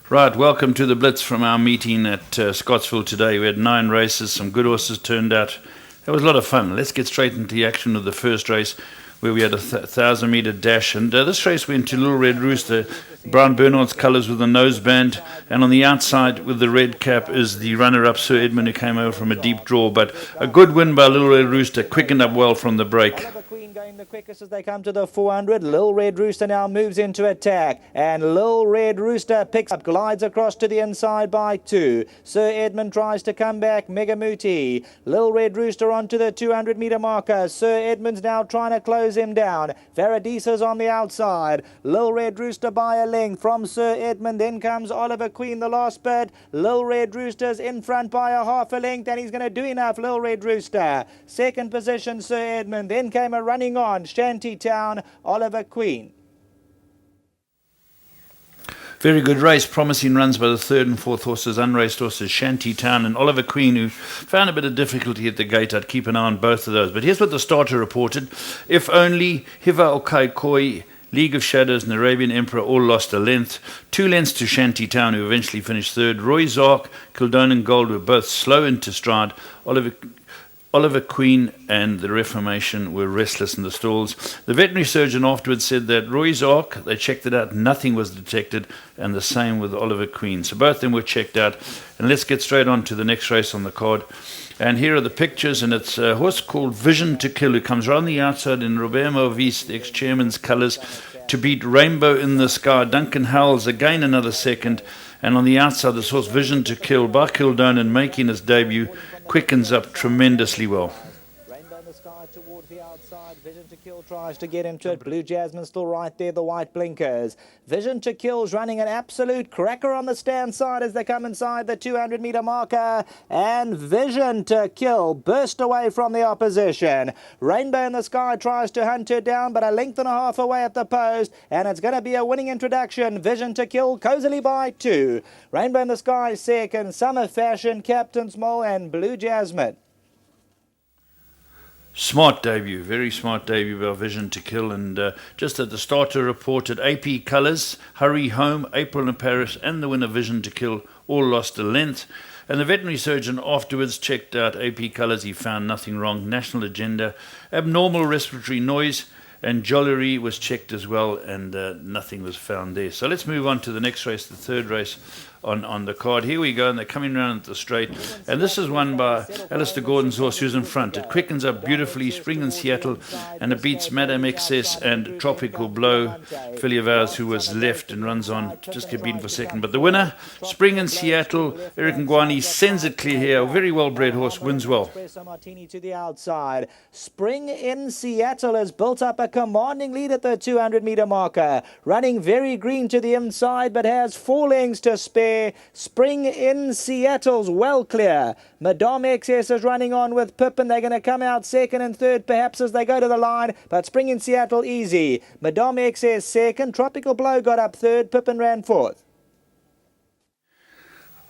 Right, welcome to the Blitz from our meeting at Scottsville today. We had 9 races, some good horses turned out. It was a lot of fun. Let's get straight into the action of the first race, where we had a 1,000-metre dash. And this race went to Little Red Rooster, Brown Bernard's colours with a noseband. And on the outside with the red cap is the runner-up, Sir Edmund, who came over from a deep draw. But a good win by Little Red Rooster, quickened up well from the break. Going the quickest as they come to the 400. Lil Red Rooster now moves into attack, and Lil Red Rooster picks up, glides across to the inside by 2. Sir Edmund tries to come back. Megamuti. Lil Red Rooster onto the 200-metre marker. Sir Edmund's now trying to close him down. Faradisa's on the outside. Lil Red Rooster by a length from Sir Edmund. Then comes Oliver Queen, the last bit. Lil Red Rooster's in front by a half a length, and he's going to do enough. Lil Red Rooster. Second position, Sir Edmund. Then came a running on Shantytown, Oliver Queen. Very good race, promising runs by the third and fourth horses, unraced horses, Shantytown and Oliver Queen, who found a bit of difficulty at the gate. I'd keep an eye on both of those. But here's what the starter reported. If Only, Hiva Okai Koi, League of Shadows and Arabian Emperor all lost a length. 2 lengths to Shantytown, who eventually finished third. Roy Zark, Kildone and Gold were both slow into stride. Oliver Queen and the Reformation were restless in the stalls. The veterinary surgeon afterwards said that Roy's Ark, they checked it out, nothing was detected, and the same with Oliver Queen. So both of them were checked out. And let's get straight on to the next race on the card. And here are the pictures, and it's a horse called Vision to Kill, who comes around the outside in Roberto Vies, the ex-chairman's colours, to beat Rainbow in the Sky. Duncan Howells, again another second. And on the outside, this horse Vision to Kill by Kildone, making his debut, quickens up tremendously well. Rainbow in the Sky towards the outside. Vision to Kill tries to get into it. Blue Jasmine still right there, the white blinkers. Vision to Kill's running an absolute cracker on the stand side as they come inside the 200-metre marker. And Vision to Kill burst away from the opposition. Rainbow in the Sky tries to hunt her down, but a length and a half away at the post. And it's going to be a winning introduction. Vision to Kill cozily by 2. Rainbow in the Sky second. Summer Fashion, Captain Small and Blue Jasmine. Smart debut, very smart debut by Vision to Kill. And just at the starter reported, AP Colours, Hurry Home, April in Paris, and the winner Vision to Kill all lost a length. And the veterinary surgeon afterwards checked out AP Colours. He found nothing wrong. National Agenda, abnormal respiratory noise, and Jollery was checked as well, and nothing was found there. So let's move on to the next race, the third race on the card. Here we go, and they're coming round at the straight. And this is won by Alistair Gordon's horse, who's in front. It quickens up beautifully, Spring in Seattle, and it beats Madame Excess and Tropical Blow, filly of ours, who was left and runs on, just get beaten for second. But the winner, Spring in Seattle, Eric Ngwani, sends it clear here. A very well-bred horse, wins well. Martini to the outside. Spring in Seattle has built up a commanding lead at the 200-metre marker. Running very green to the inside, but has 4 lengths to spare. Spring in Seattle's well clear. Madame XS is running on with Pippin. They're going to come out second and third perhaps as they go to the line, but Spring in Seattle easy. Madame XS second. Tropical Blow got up third. Pippin ran fourth.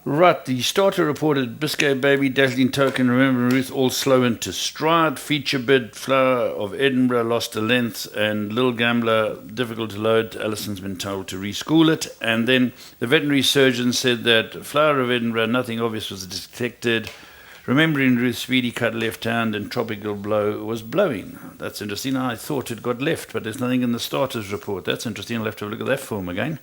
Right, the starter reported Biscay Baby, Dazzling Token, Remember Ruth, all slow into stride. Feature Bid, Flower of Edinburgh lost a length, and Little Gambler, difficult to load. Allison's been told to reschool it. And then the veterinary surgeon said that Flower of Edinburgh, nothing obvious was detected. Remembering Ruth, Speedy Cut left hand, and Tropical Blow was blowing. That's interesting. I thought it got left, but there's nothing in the starters report. That's interesting. I'll have to have a look at that form again.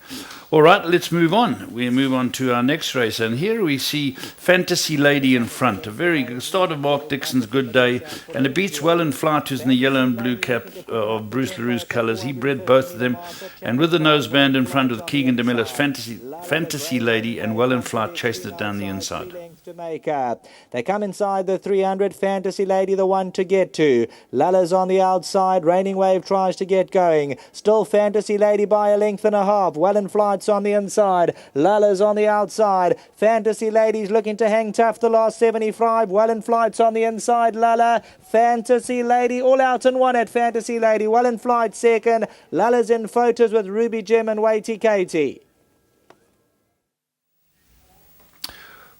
All right, let's move on. We move on to our next race, and here we see Fantasy Lady in front. A very good start of Mark Dixon's good day, and it beats Well in Flight, who's in the yellow and blue cap of Bruce LaRue's colours. He bred both of them, and with the noseband in front with Keegan DeMillis, Fantasy Lady and Well in Flight chasing it down the inside. To make up. They come inside the 300. Fantasy Lady the one to get to. Lulla's on the outside. Raining Wave tries to get going. Still Fantasy Lady by a length and a half. Well in Flight's on the inside. Lulla's on the outside. Fantasy Lady's looking to hang tough the last 75. Well in Flight's on the inside. Lulla. Fantasy Lady all out and won it. Fantasy Lady well in Flight second. Lulla's in photos with Ruby Jim and Waity Katie.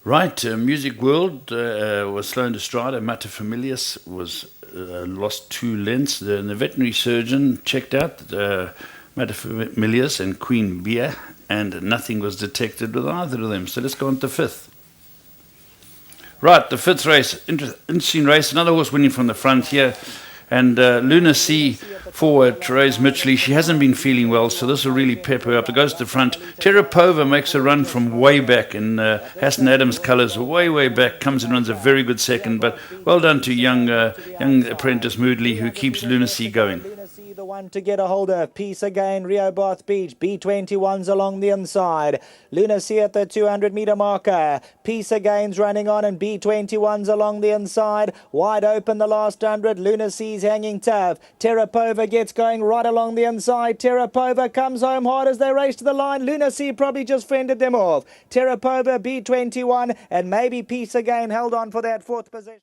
Right, Music World was slow into stride. Matafamilius was lost 2 lengths. The veterinary surgeon checked out Matafamilius and Queen Beer. and nothing was detected with either of them. So let's go on to fifth. Right, the fifth race, interesting race. Another horse winning from the front here. And Lunacy for Therese Mitchley, she hasn't been feeling well, so this will really pep her up. It goes to the front. Terrapova makes a run from way back in Hassan Adams' colours, way back, comes and runs a very good second. But well done to young apprentice Moodley, who keeps Lunacy going. The one to get a hold of. Peace again, Rio Bath Beach. B21's along the inside. Lunacy at the 200-metre marker. Peace Again's running on, and B21's along the inside. Wide open the last 100. Lunacy's hanging tough. Terrapova gets going right along the inside. Terrapova comes home hard as they race to the line. Lunacy probably just fended them off. Terrapova, B21, and maybe Peace Again held on for that fourth position.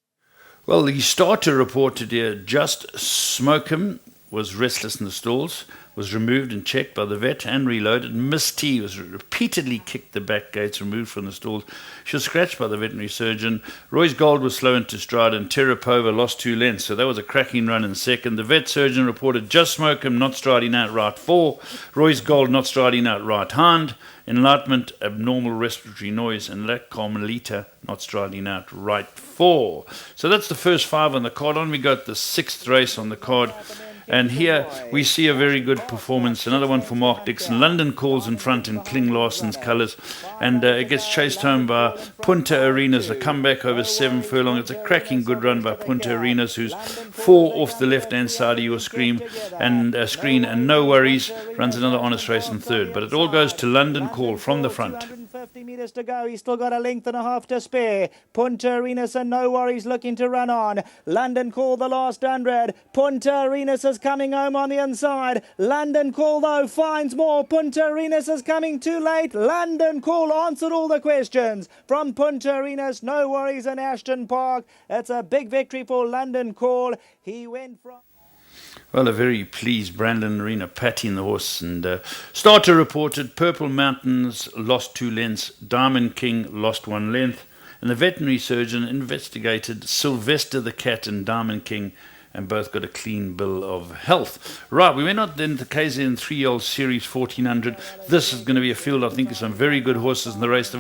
Well, the starter reported here, Just Smoke'em was restless in the stalls, was removed and checked by the vet and reloaded. Miss T was repeatedly kicked the back gates, removed from the stalls. She was scratched by the veterinary surgeon. Roy's Gold was slow into stride, and Terrapova lost 2 lengths. So that was a cracking run in second. The vet surgeon reported Just Smoke'em not striding out right 4, Roy's Gold not striding out right hind, Enlightenment abnormal respiratory noise, and La Carmelita not striding out right 4. So that's the first 5 on the card. On we got the 6th race on the card. And here we see a very good performance. Another one for Mark Dixon. London Calls in front in Kling Larson's colours. And it gets chased home by Punta Arenas. A comeback over 7 furlong. It's a cracking good run by Punta Arenas, who's 4 off the left-hand side of your screen. And No Worries runs another honest race in third. But it all goes to London Call from the front. 50 metres to go. He's still got a length and a half to spare. Punta Arenas and No Worries looking to run on. London Call the last 100. Punta Arenas is coming home on the inside. London Call though finds more. Punta Arenas is coming too late. London Call answered all the questions from Punta Arenas, No Worries and Ashton Park. It's a big victory for London Call. He went from... Well, a very pleased Brandon Arena, patting the horse. And starter reported Purple Mountains lost 2 lengths, Diamond King lost 1 length, and the veterinary surgeon investigated Sylvester the Cat and Diamond King, and both got a clean bill of health. Right, we went on then to KZN 3-year-old Series 1400. This is going to be a field, I think, of some very good horses in the race. The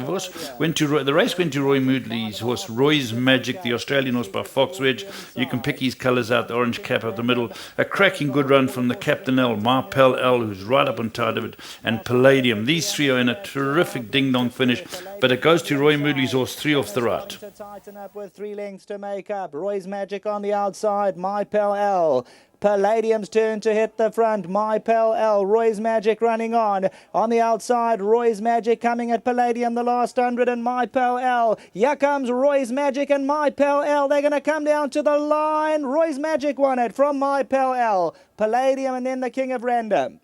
race went to Roy Moodley's horse, Roy's Magic, the Australian horse by Fox Wedge. You can pick his colours out, the orange cap out the middle. A cracking good run from the Captain L, Marpel L, who's right up on tight of it, and Palladium. These 3 are in a terrific ding-dong finish, but it goes to Roy Moodley's horse, 3 off the right. To tighten up with 3 lengths to make up. Roy's Magic on the outside, My Pal L. Palladium's turn to hit the front. My Pal L. Roy's Magic running on. On the outside, Roy's Magic coming at Palladium the last 100 and My Pal L. Here comes Roy's Magic and My Pal L. They're going to come down to the line. Roy's Magic won it from My Pal L. Palladium and then the King of Random.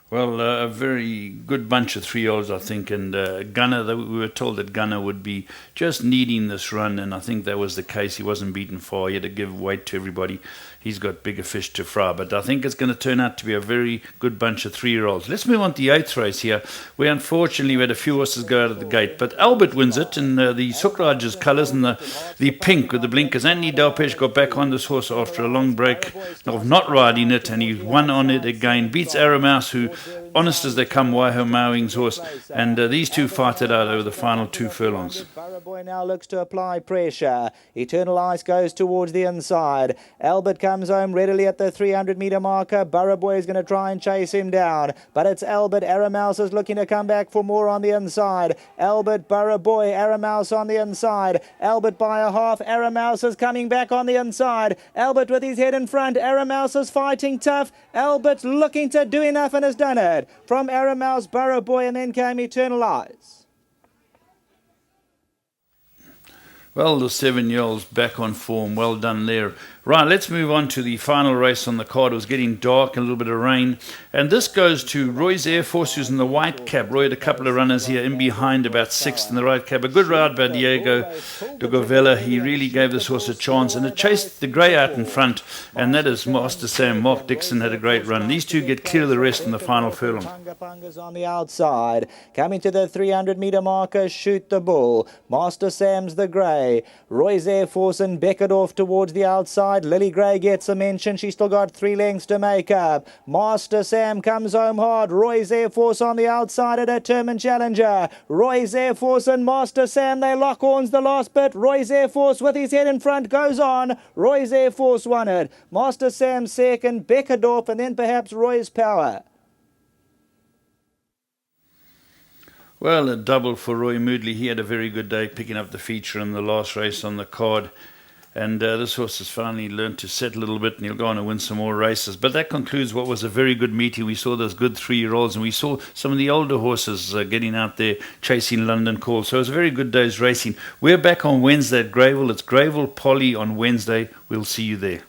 Well, a very good bunch of 3-year-olds, I think, and Gunner, we were told that Gunner would be just needing this run, and I think that was the case. He wasn't beaten far. He had to give weight to everybody. He's got bigger fish to fry, but I think it's going to turn out to be a very good bunch of 3-year-olds. Let's move on to the 8th race here, where unfortunately we had a few horses go out of the gate, but Albert wins it in the Sukraja's colours and the pink with the blinkers. Anthony Delpesh got back on this horse after a long break of not riding it, and he won on it again. Beats Aramouse, who, honest as they come, Waiho Mowing's horse, and these 2 fight it out over the final 2 furlongs. Burraboy now looks to apply pressure. Eternal Ice goes towards the inside. Albert comes home readily at the 300-metre marker. Burraboy is going to try and chase him down, but it's Albert. Aramouse is looking to come back for more on the inside. Albert, Burraboy, Aramouse on the inside. Albert by a half. Aramouse is coming back on the inside. Albert with his head in front. Aramouse is fighting tough. Albert looking to do enough and has done it. From Aramouse, Burraboy, and then came Eternal Eyes. Well, the 7-year-olds back on form. Well done there. Right, let's move on to the final race on the card. It was getting dark and a little bit of rain. And this goes to Roy's Air Force, who's in the white cap. Roy had a couple of runners here in behind, about 6th in the right cap. A good ride by Diego de Govella. He really gave this horse a chance. And it chased the grey out in front. And that is Master Sam. Mark Dixon had a great run. These 2 get clear of the rest in the final furlong. Pungapunga's on the outside. Coming to the 300-metre marker, Shoot the Bull. Master Sam's the grey. Roy's Air Force and Beckett off towards the outside. inside. Lily Gray gets a mention. She's still got 3 lengths to make up. Master Sam comes home hard. Roy's Air Force on the outside, a determined challenger. Roy's Air Force and Master Sam, they lock horns the last bit. Roy's Air Force with his head in front goes on. Roy's Air Force won it. Master Sam second, Beckerdorf, and then perhaps Roy's Power. Well, a double for Roy Moodley. He had a very good day picking up the feature in the last race on the card. And this horse has finally learned to set a little bit, and he'll go on and win some more races. But that concludes what was a very good meeting. We saw those good 3-year-olds, and we saw some of the older horses getting out there chasing London Call. So it was a very good day's racing. We're back on Wednesday at Greyville. It's Greyville Polly on Wednesday. We'll see you there.